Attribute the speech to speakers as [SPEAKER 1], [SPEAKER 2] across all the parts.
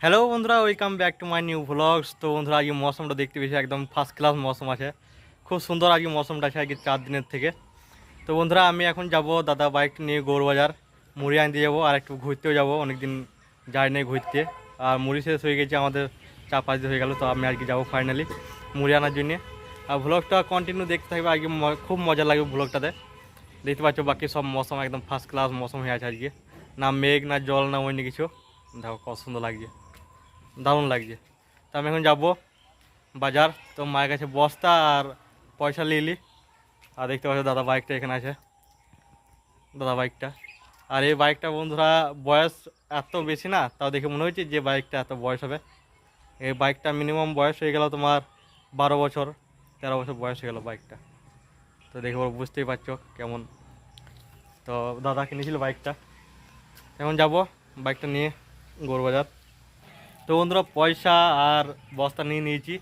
[SPEAKER 1] Hello বন্ধুরা, welcome back to my new vlogs. তো বন্ধুরা, আজকে মৌসুমটা দেখতে পেয়েছি, একদম ফার্স্ট ক্লাস মৌসুম আছে, খুব সুন্দর আজকে মৌসুমটা আছে আজকে 4 দিনের থেকে। তো বন্ধুরা, আমি এখন যাব দাদা বাইক নিয়ে গৌরবাজার মুড়ি আনতে যাবো, আর একটু ঘুরতেও যাবো, অনেকদিন যাই নাই ঘুরতে। আর মুড়ি শেষ হয়ে গেছে আমাদের, 4-5 দিন হয়ে গেল। তো আমি আজকে যাবো ফাইনালি মুড়ি আনার জন্যে। আর ভ্লগটা কন্টিনিউ দেখতে থাকবে, আজকে খুব মজা লাগবে ভ্লগটাতে। দেখতে পাচ্ছ বাকি সব মৌসুম একদম ফার্স্ট ক্লাস মৌসুম হয়ে আছে আজকে, না মেঘ না জল না অন্য কিছু। দেখো কত সুন্দর লাগছে, দারুণ লাগছে। তো আমি এখন যাব বাজার। তো মায়ের কাছে বস্তা আর পয়সা নিয়ে নিই। আর দেখতে পাচ্ছ দাদা বাইকটা এখানে আছে, দাদা বাইকটা। আর এই বাইকটা বন্ধুরা বয়স এত বেশি না, তাও দেখে মনে হচ্ছে যে বাইকটা এত বয়স হবে। এই বাইকটা মিনিমাম বয়স হয়ে গেল তোমার 12 বছর 13 বছর বয়স হয়ে গেল বাইকটা। তো দেখে বুঝতেই পারছো কেমন। তো দাদা কিনেছিল বাইকটা, এখন যাব বাইকটা নিয়ে গৌরবাজার। তো বন্ধুরা, পয়সা আর বস্তা নিয়ে নিয়েছি।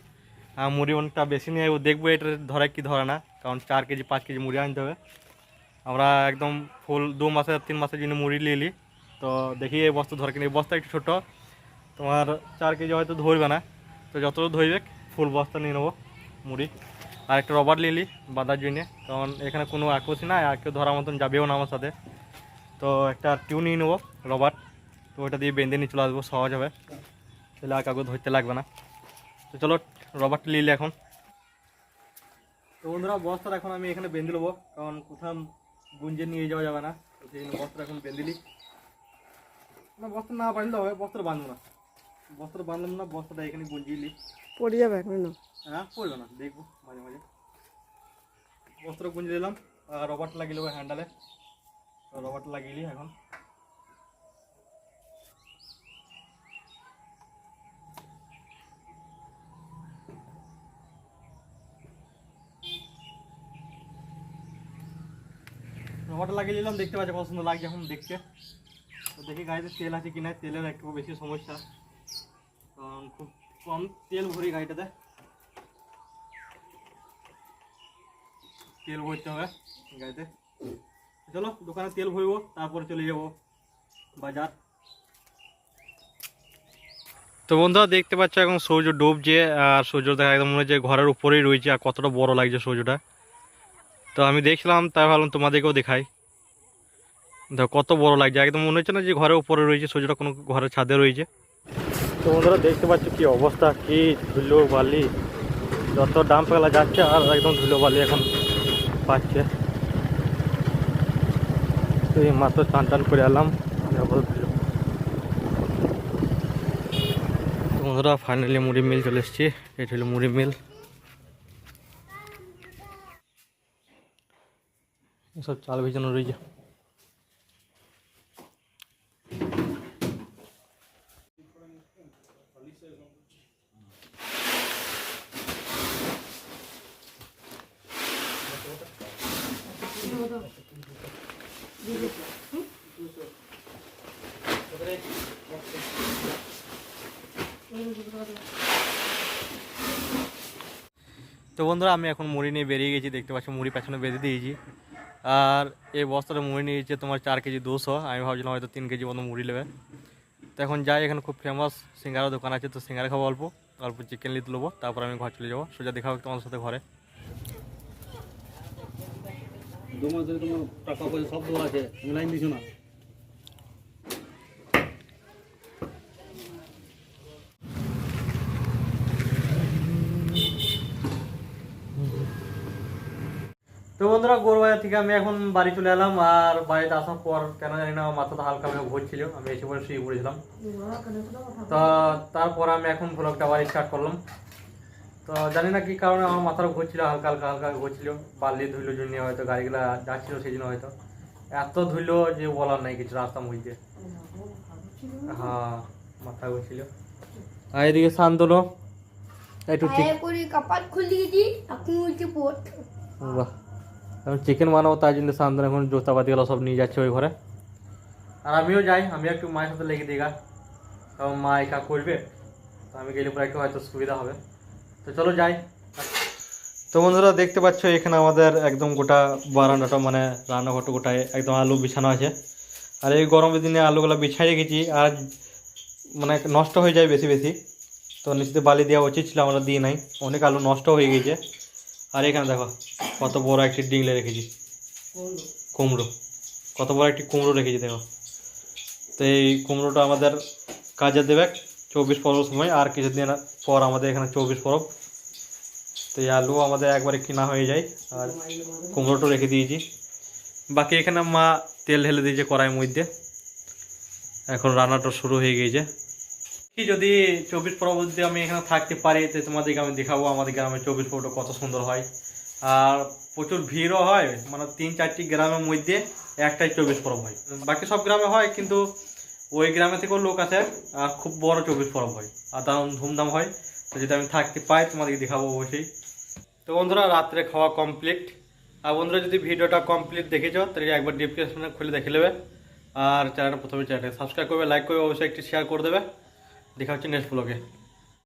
[SPEAKER 1] মুড়ি অনেকটা বেশি নিয়ে দেখবো এটা ধরে কি ধরে না, কারণ 4 কেজি 5 কেজি মুড়ি আনতে হবে। আমরা একদম ফুল 2 মাসের 3 মাসের জন্য মুড়ি নিয়ে নিই। তো দেখি এই বস্তা ধরে কিনা, এই বস্তা একটু ছোটো, তোমার 4 কেজি হয়তো ধরবে না। তো যতটা ধরবে ফুল বস্তা নিয়ে নেবো মুড়ি। আর একটা রবার নিয়ে নিই বাঁধার জন্যে, কারণ এখানে কোনো আকর্ষণ নাই, আর কেউ ধরার মতন যাবেও না আমার সাথে। তো একটা টিউ নিয়ে নেবো রবার, তো ওটা দিয়ে বেঁধে নিয়ে চলে আসবো, সহজ হবে, তাহলে আর কাউকে ধরতে লাগবে না। তো চলো রবারটা নিলে এখন। তো বন্ধুরা, বস্তাটা এখন আমি এখানে বেঁধে নেবো, কারণ কোথাও গুঞ্জে নিয়ে যাওয়া যাবে না। তো সেই জন্য বস্তাটা এখন বেঁধে নিই। না, বস্তা না বাঁধলে হবে, বস্তাটা বাঁধবো না, বস্তাটা বাঁধলাম না, বস্তাটা এখানে গুঞ্জিয়ে নিই।
[SPEAKER 2] পড়ে যাবে এখন না?
[SPEAKER 1] হ্যাঁ, পড়বে না, দেখবো মাঝে মাঝে। বস্তাটা গুঞ্জে দিলাম, আর রবারটা লাগিয়ে নেবো হ্যান্ডালে। রবারটা লাগিয়ে নিই এখন। রবারটা লাগিয়ে নিলাম, দেখতে পাচ্ছি কত সুন্দর লাগছে এখন দেখতে। তো দেখি গাড়িতে তেল আছে কিনা, তেলের একটু বেশি সমস্যা, কারণ খুব কম তেল ভরি গাড়িটাতে, তেল ভরতে হবে গাড়িতে। চলো দোকানে তেল ভরবো, তারপরে চলে যাব বাজার। তো বন্ধুরা, দেখতে পাচ্ছ এখন সূর্য ডুবছে, আর সূর্য দেখা একদম মনে হচ্ছে ঘরের উপরেই রয়েছে, আর কতটা বড় লাগছে সূর্যটা। তো আমি দেখছিলাম, তাই ভাবলাম তোমাদেরকেও দেখাই। দেখো কত বড় লাগছে, একদম মনে হচ্ছে না যে ঘরের উপরে রয়েছে সূর্যটা, কোনো ঘরের ছাদে রয়েছে। তো বন্ধুরা, দেখতে পাচ্ছ কি অবস্থা, কি ধুলো বালি, যত ডাম ফেলা যাচ্ছে আর একদম ধুলো বালি এখন পাচ্ছে। তো এই মাত্র টান টান করে এলাম। বন্ধুরা, ফাইনালি মুড়ি মিল চলে এসেছি, এটা হলো মুড়ি মিল। এসব চাল ভেজানো রয়েছে। তো বন্ধুরা, আমি এখন মুড়ি নিয়ে বেরিয়ে গেছি, দেখতে পাচ্ছি মুড়ি পেছনে বেঁধে দিয়েছি। আর এই বস্তাটা মুড়ি নিয়েছে তোমার 4 কেজি 200, আমি ভাবছিলাম হয়তো 3 কেজি মতো মুড়ি নেবে। তো এখন যাই, এখানে খুব ফেমাস সিঙ্গারা দোকান আছে, তো সিঙ্গারা খাবো, অল্প অল্প চিকেন নিতে নেবো, তারপর আমি ঘর চলে যাবো। সোজা দেখাবো তোমাদের সাথে ঘরে।
[SPEAKER 3] 2 মাস ধরে তোমার টাকা পয়সা সব দেওয়া আছে, লাইন দিছো না।
[SPEAKER 1] তো বন্ধুরা, গৌরবাজার থেকে আমি এখন বাড়ি চলে এলাম। আর বাড়িতে আসার পর কেন জানি না আমার মাথাটা হালকা হালকা ঘুরছিল, আমি এসে পরে শুয়ে পড়েছিলাম। তো তারপর আমি এখন ভ্লগটা আবার স্টার্ট করলাম। তো জানি না কি কারণে আমার মাথাটা ঘুরছিল, হালকা হালকা হালকা ঘুরছিল, বালি ধুলো জন্য হয়তো, গাড়িগুলো যাচ্ছিল সেই জন্য হয়তো এত ধুলো যে বলার নাই কিছু, রাস্তা মুখতে। হ্যাঁ, মাথা ঘুরছিল। আর এদিকে শান্তনু একটু বাহ, আমি চিকেন বানাবো, তাই জন্য শান্তনু এখন জুতাপাতিগুলো সব নিয়ে যাচ্ছে ওই ঘরে। আর আমিও যাই, আমি একটু মায়ের সাথে লেগে দিই, কারণ মা একা করবে, তো আমি গেলে পরে একটু হয়তো সুবিধা হবে। তো চলো যাই। তো বন্ধুরা, দেখতে পাচ্ছ এখানে আমাদের একদম গোটা বারান্দাটা, মানে রান্নাঘরটা গোটায় একদম আলু বিছানো আছে। আর এই গরমের দিনে আলুগুলো বিছাই রেখেছি। আর মানে নষ্ট হয়ে যায় বেশি বেশি, তো নিচে বালি দেওয়া উচিত ছিল, আমরা দিই নাই, অনেক আলু নষ্ট হয়ে গেছে। আর এখানে দেখো কত বড় একটি ডিংলে রেখেছি কুমড়ো, কত বড় একটি কুমড়ো রেখেছি দেখো। তো এই কুমড়োটা আমাদের কাজে দেবে 24 পরব সময়, আর কিছুদিন পর আমাদের এখানে 24 পরব। তো এই আলু আমাদের একবারে কিনা হয়ে যায়, আর কুমড়োটা রেখে দিয়েছি। বাকি এখানে মা তেল ঢেলে দিয়েছে কড়াইয়ের মধ্যে, এখন রান্নাটা শুরু হয়ে গিয়েছে। কি যদি 24 পরব যদি আমি এখানে থাকতে পারি, তো তোমাদেরকে আমি দেখাবো আমাদের গ্রামে 24 পরবটা কত সুন্দর হয়। আর প্রচুর ভিড়ও হয়, মানে 3-4টি গ্রামের মধ্যে একটাই 24 পরব হয়। বাকি সব গ্রামে হয়, কিন্তু ওই গ্রামে থেকেও লোক আছে, আর খুব বড় 24 পরব হয়, আর দারুণ ধুমধাম হয়। তো যদি আমি থাকতে পাই তোমাদেরকে দেখাবো অবশ্যই। তো বন্ধুরা রাত্রে খাওয়া কমপ্লিট। আর বন্ধুরা যদি ভিডিওটা কমপ্লিট দেখেছো তাহলে একবার ডিসক্রিপশনে খুলে দেখে নেবে। আর চ্যানেলটা প্রথমে চ্যানেলটা সাবস্ক্রাইব করবে, লাইক করবে, অবশ্যই একটি শেয়ার করে দেবে। দেখা হচ্ছে নেক্সট ব্লগে।